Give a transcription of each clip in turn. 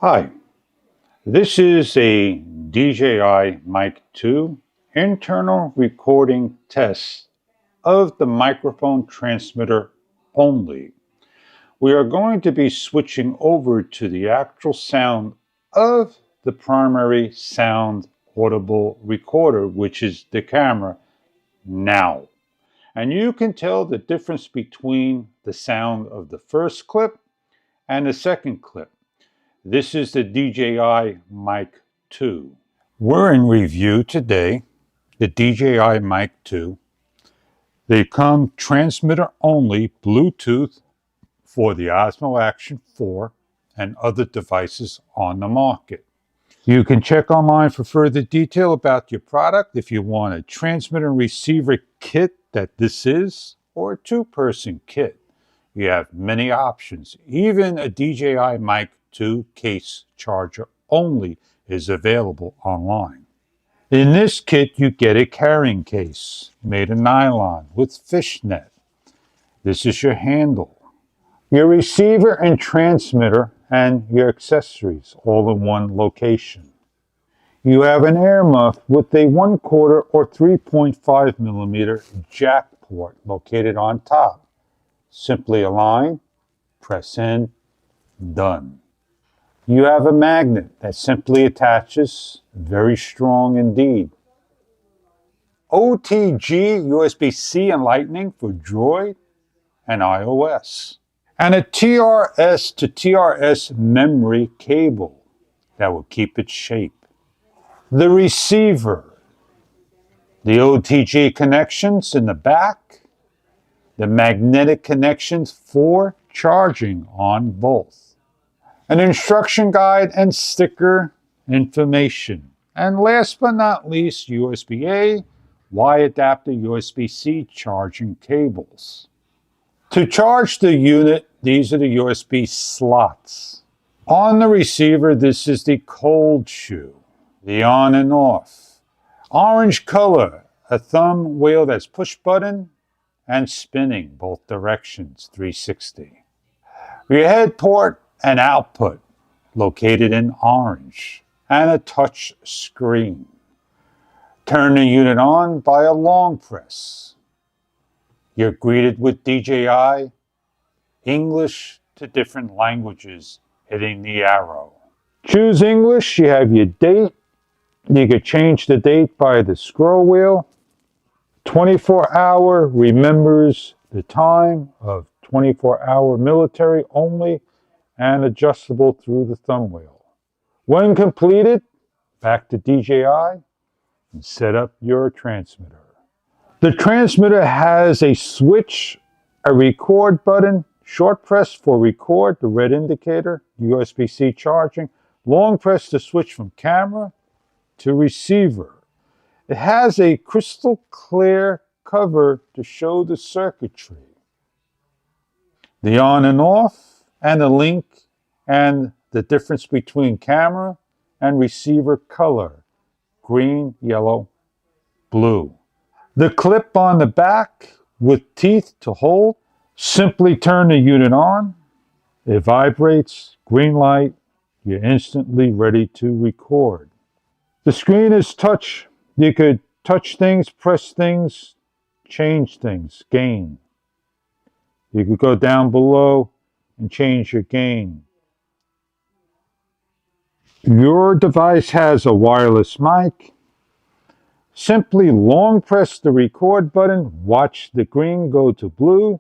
Hi, this is a DJI Mic 2 internal recording test of the microphone transmitter only. We are going to be switching over to the actual sound of the primary sound audible recorder, which is the camera, now. And you can tell the difference between the sound of the first clip and the second clip. This is the DJI Mic 2. We're in review today, the DJI Mic 2. They come transmitter only, Bluetooth for the Osmo Action 4 and other devices on the market. You can check online for further detail about your product if you want a transmitter and receiver kit that this is, or a two-person kit. You have many options. Even a DJI Mic 2 case charger only is available online. In this kit, you get a carrying case made of nylon with fishnet. This is your handle, your receiver and transmitter, and your accessories all in one location. You have an air muff with a 1/4 or 3.5 millimeter jack port located on top. Simply align, press in, done. You have a magnet that simply attaches, very strong indeed. OTG, USB-C and Lightning for Droid and iOS. And a TRS to TRS memory cable that will keep its shape. The receiver, the OTG connections in the back, the magnetic connections for charging on both. An instruction guide and sticker information. And last but not least, USB-A, Y adapter, USB-C charging cables. To charge the unit, these are the USB slots. On the receiver, this is the cold shoe, the on and off. Orange color, a thumb wheel that's push button and spinning both directions, 360. Your head port and output, located in orange, and a touch screen. Turn the unit on by a long press. You're greeted with DJI, English to different languages, hitting the arrow. Choose English, you have your date. You can change the date by the scroll wheel. 24-hour remembers the time of 24-hour military only and adjustable through the thumb wheel. When completed, back to DJI and set up your transmitter. The transmitter has a switch, a record button, short press for record, the red indicator, USB-C charging, long press to switch from camera to receiver. It has a crystal clear cover to show the circuitry, the on and off, and the link and the difference between camera and receiver color, green, yellow, blue. The clip on the back with teeth to hold. Simply turn the unit on. It vibrates, green light, you're instantly ready to record. The screen is touch. You could touch things, press things, change things, gain. You could go down below and change your gain. Your device has a wireless mic. Simply long press the record button, watch the green go to blue.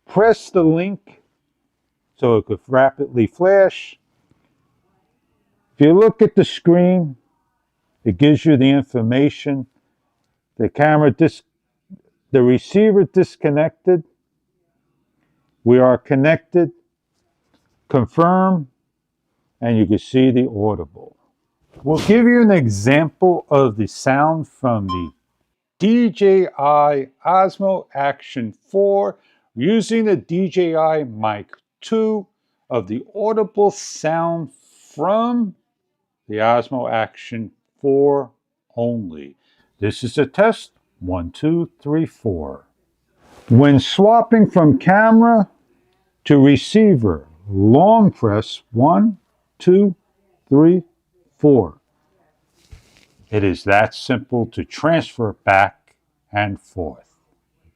Press the link so it could rapidly flash. If you look at the screen, it gives you the information. The receiver disconnected. We are connected. Confirm, and you can see the audible. We'll give you an example of the sound from the DJI Osmo Action 4 using the DJI Mic 2 of the audible sound from the Osmo Action 4 only. This is a test. 1, 2, 3, 4. When swapping from camera to receiver, long press 1, 2, 3, 4. It is that simple to transfer back and forth.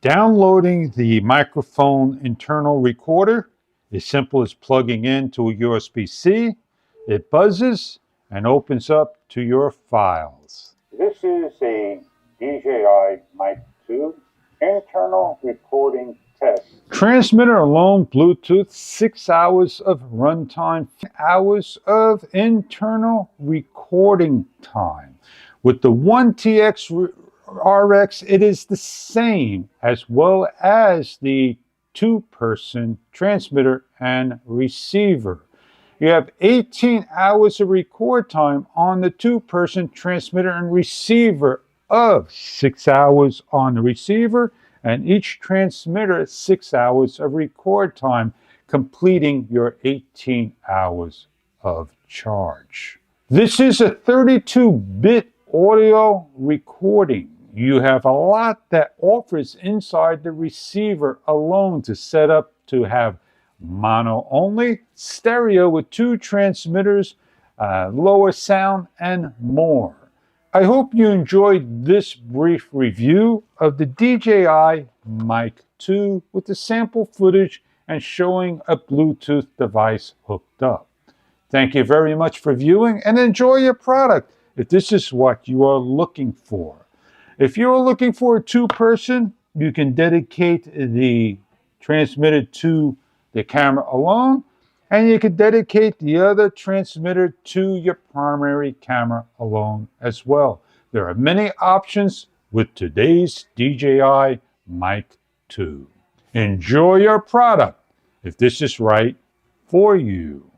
Downloading the microphone internal recorder is simple as plugging into a USB-C. It buzzes and opens up to your files. This is a DJI Mic 2 internal recording test. Transmitter alone, Bluetooth, 6 hours of runtime, 4 hours of internal recording time. With the 1TX RX, it is the same, as well as the 2-person transmitter and receiver. You have 18 hours of record time on the 2-person transmitter and receiver of 6 hours on the receiver, and each transmitter 6 hours of record time, completing your 18 hours of charge. This is a 32-bit audio recording. You have a lot that offers inside the receiver alone to set up to have mono only, stereo with 2 transmitters, lower sound, and more. I hope you enjoyed this brief review of the DJI Mic 2 with the sample footage and showing a Bluetooth device hooked up. Thank you very much for viewing and enjoy your product if this is what you are looking for. If you're looking for a 2-person, you can dedicate the transmitter to the camera alone, and you can dedicate the other transmitter to your primary camera alone as well. There are many options with today's DJI Mic 2. Enjoy your product if this is right for you.